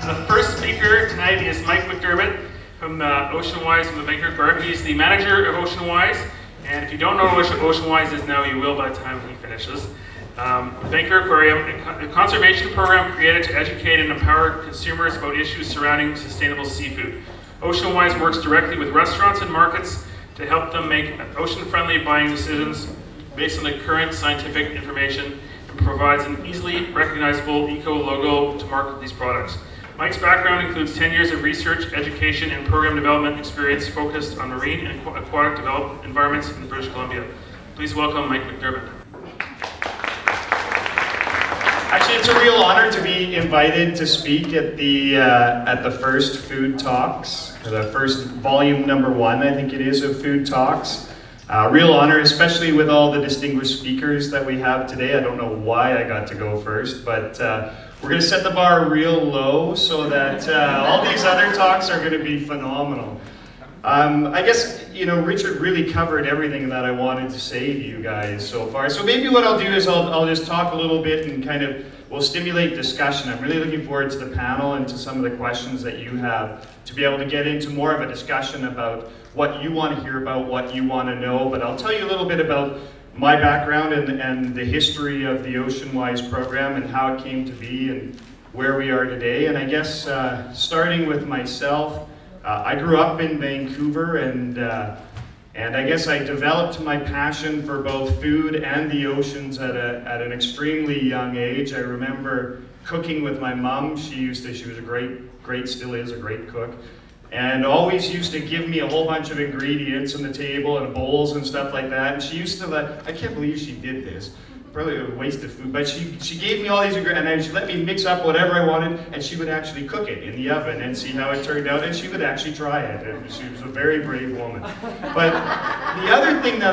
The first speaker tonight is Mcdermott from Oceanwise in the Vancouver Aquarium. He's the manager of Oceanwise, and if you don't know what Oceanwise is now, you will by the time he finishes. The Vancouver Aquarium, a conservation program created to educate and empower consumers about issues surrounding sustainable seafood. Oceanwise works directly with restaurants and markets to help them make ocean-friendly buying decisions based on the current scientific information, and provides an easily recognizable eco logo to market these products. Mike's background includes 10 years of research, education, and program development experience focused on marine and aquatic developed environments in British Columbia. Please welcome Mike Mcdermott. Actually, it's a real honor to be invited to speak at the first Food Talks, the first volume #1, I think it is, of Food Talks. Real honor, especially with all the distinguished speakers that we have today. I don't know why I got to go first, but we're going to set the bar real low so that all these other talks are going to be phenomenal. I guess, you know, Richard really covered everything that I wanted to say to you guys so far. So maybe what I'll do is I'll just talk a little bit and kind of, we'll stimulate discussion. I'm really looking forward to the panel and to some of the questions that you have to be able to get into more of a discussion about what you want to hear about, what you want to know. But I'll tell you a little bit about my background and the history of the Oceanwise program and how it came to be and where we are today. And I guess starting with myself, I grew up in Vancouver, and I guess I developed my passion for both food and the oceans at an extremely young age. I remember cooking with my mom. She was a still is a great cook, and always used to give me a whole bunch of ingredients on the table and bowls and stuff like that. And she used to I can't believe she did this. Probably a waste of food, but she gave me all these ingredients, and she let me mix up whatever I wanted, and she would actually cook it in the oven and see how it turned out, and she would actually try it, and she was a very brave woman. But the other thing that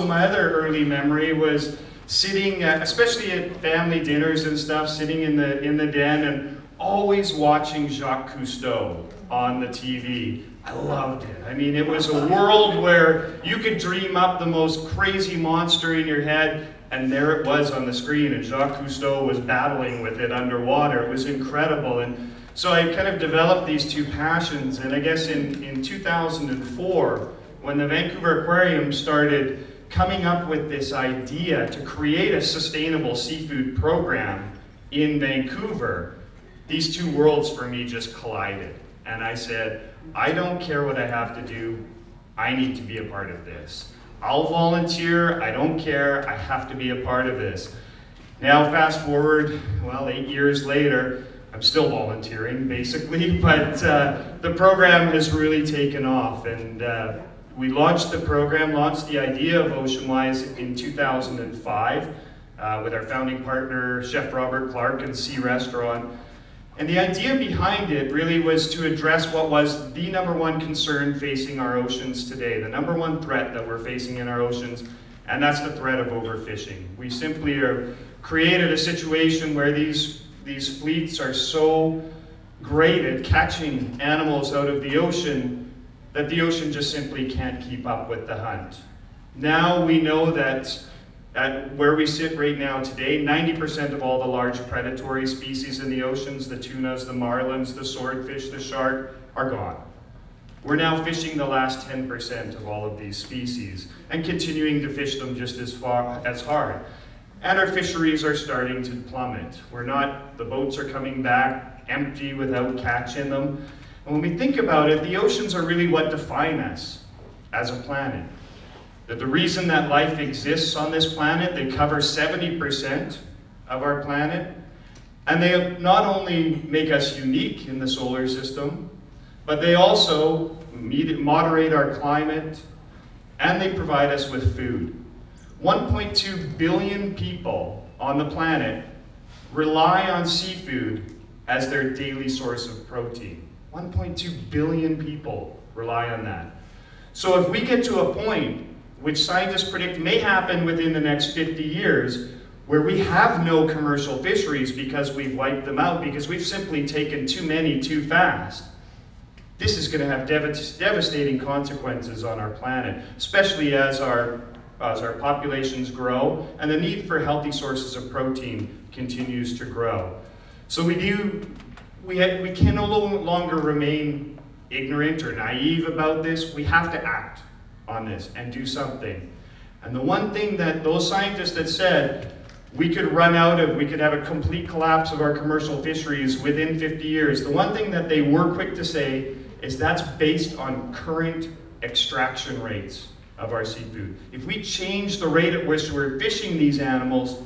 my other early memory was sitting, especially at family dinners and stuff, sitting in the den and always watching Jacques Cousteau on the TV. I loved it. I mean, it was a world where you could dream up the most crazy monster in your head, and there it was on the screen, and Jacques Cousteau was battling with it underwater. It was incredible. And so I kind of developed these two passions, and I guess in 2004, when the Vancouver Aquarium started coming up with this idea to create a sustainable seafood program in Vancouver, these two worlds for me just collided. And I said, I don't care what I have to do, I need to be a part of this. I'll volunteer, I don't care, I have to be a part of this. Now fast forward, well, 8 years later, I'm still volunteering basically, but the program has really taken off, and we launched the program, launched the idea of Oceanwise in 2005 with our founding partner, Chef Robert Clark and Sea Restaurant. And the idea behind it really was to address what was the #1 concern facing our oceans today, the #1 threat that we're facing in our oceans, and that's the threat of overfishing. We simply created a situation where these fleets are so great at catching animals out of the ocean that the ocean just simply can't keep up with the hunt. Now we know that at where we sit right now today, 90% of all the large predatory species in the oceans, the tunas, the marlins, the swordfish, the shark, are gone. We're now fishing the last 10% of all of these species and continuing to fish them just as hard. And our fisheries are starting to plummet. The boats are coming back empty without catch in them. And when we think about it, the oceans are really what define us as a planet. That the reason that life exists on this planet, they cover 70% of our planet, and they not only make us unique in the solar system, but they also moderate our climate, and they provide us with food. 1.2 billion people on the planet rely on seafood as their daily source of protein. 1.2 billion people rely on that. So if we get to a point, which scientists predict may happen within the next 50 years, where we have no commercial fisheries because we've wiped them out, because we've simply taken too many too fast, this is going to have devastating consequences on our planet, especially as our populations grow and the need for healthy sources of protein continues to grow. So we we can no longer remain ignorant or naive about this. We have to act on this and do something. And the one thing that those scientists that said we could have a complete collapse of our commercial fisheries within 50 years, the one thing that they were quick to say is that's based on current extraction rates of our seafood. If we change the rate at which we're fishing these animals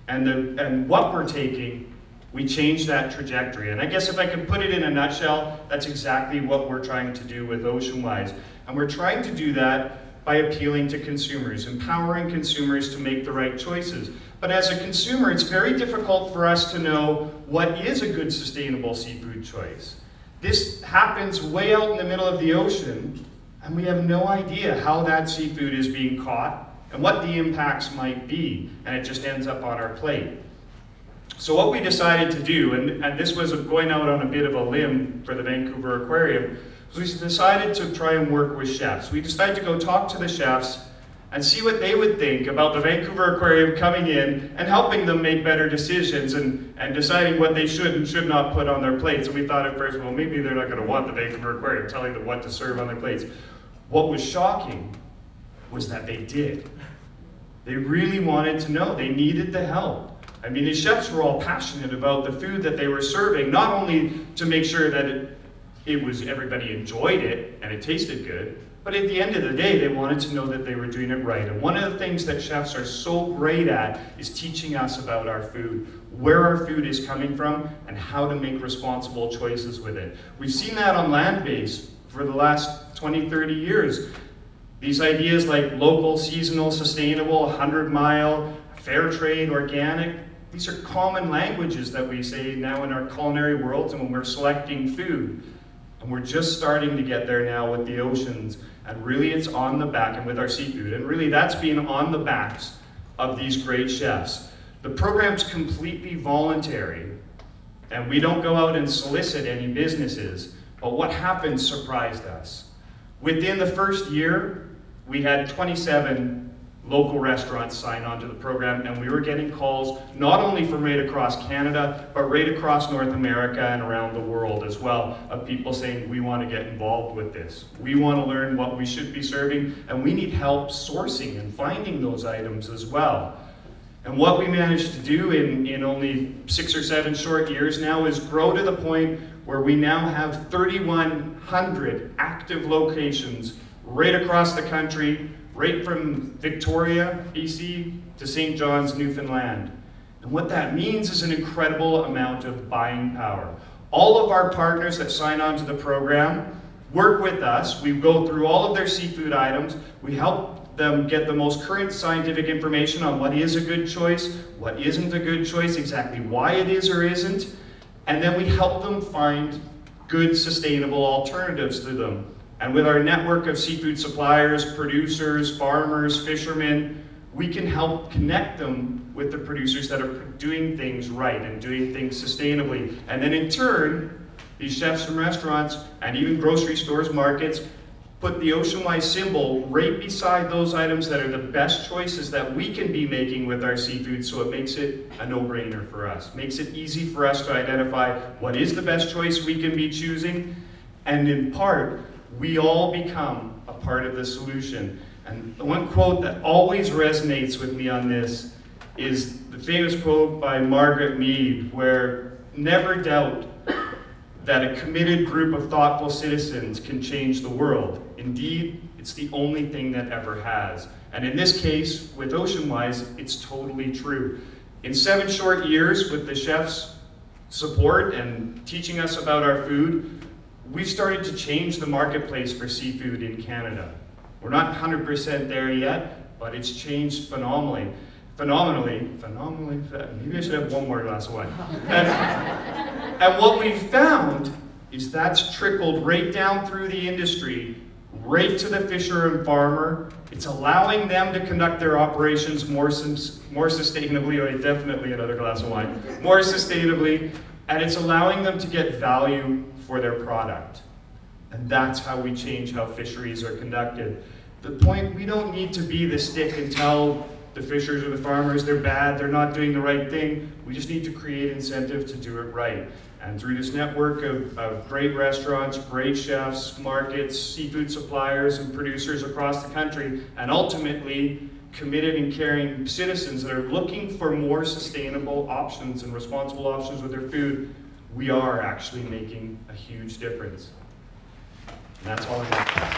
and what we're taking, we change that trajectory. And I guess if I can put it in a nutshell, that's exactly what we're trying to do with OceanWise. And we're trying to do that by appealing to consumers, empowering consumers to make the right choices. But as a consumer, it's very difficult for us to know what is a good sustainable seafood choice. This happens way out in the middle of the ocean, and we have no idea how that seafood is being caught and what the impacts might be, and it just ends up on our plate. So what we decided to do, and this was going out on a bit of a limb for the Vancouver Aquarium, we decided to try and work with chefs. We decided to go talk to the chefs and see what they would think about the Vancouver Aquarium coming in and helping them make better decisions and deciding what they should and should not put on their plates. And we thought at first, well, maybe they're not going to want the Vancouver Aquarium telling them what to serve on their plates. What was shocking was that they did. They really wanted to know. They needed the help. I mean, the chefs were all passionate about the food that they were serving, not only to make sure that everybody enjoyed it and it tasted good, but at the end of the day, they wanted to know that they were doing it right. And one of the things that chefs are so great at is teaching us about our food, where our food is coming from, and how to make responsible choices with it. We've seen that on land-based for the last 20, 30 years. These ideas like local, seasonal, sustainable, 100-mile, fair trade, organic, these are common languages that we say now in our culinary worlds and when we're selecting food. And we're just starting to get there now with the oceans, and really it's on the back, and with our seafood, and really that's being on the backs of these great chefs. The program's completely voluntary, and we don't go out and solicit any businesses, but what happened surprised us. Within the first year, we had 27 local restaurants sign on to the program, and we were getting calls not only from right across Canada, but right across North America and around the world as well, of people saying, we want to get involved with this. We want to learn what we should be serving, and we need help sourcing and finding those items as well. And what we managed to do in only 6 or 7 short years now is grow to the point where we now have 3,100 active locations right across the country, right from Victoria, BC, to St. John's, Newfoundland. And what that means is an incredible amount of buying power. All of our partners that sign on to the program work with us. We go through all of their seafood items. We help them get the most current scientific information on what is a good choice, what isn't a good choice, exactly why it is or isn't, and then we help them find good, sustainable alternatives to them. And with our network of seafood suppliers, producers, farmers, fishermen, we can help connect them with the producers that are doing things right and doing things sustainably. And then in turn, these chefs from restaurants and even grocery stores, markets, put the OceanWise symbol right beside those items that are the best choices that we can be making with our seafood, so it makes it a no-brainer for us. Makes it easy for us to identify what is the best choice we can be choosing, and in part, we all become a part of the solution. And the one quote that always resonates with me on this is the famous quote by Margaret Mead, where never doubt that a committed group of thoughtful citizens can change the world. Indeed, it's the only thing that ever has. And in this case, with OceanWise, it's totally true. In 7 short years, with the chefs' support and teaching us about our food, we've started to change the marketplace for seafood in Canada. We're not 100% there yet, but it's changed phenomenally. Maybe I should have one more glass of wine. And what we've found is that's trickled right down through the industry, right to the fisher and farmer. It's allowing them to conduct their operations more sustainably, or definitely another glass of wine, more sustainably, and it's allowing them to get value for their product. And that's how we change how fisheries are conducted. The point, we don't need to be the stick and tell the fishers or the farmers, they're bad, they're not doing the right thing. We just need to create incentive to do it right. And through this network of great restaurants, great chefs, markets, seafood suppliers, and producers across the country, and ultimately committed and caring citizens that are looking for more sustainable options and responsible options with their food, we are actually making a huge difference. And that's all I have.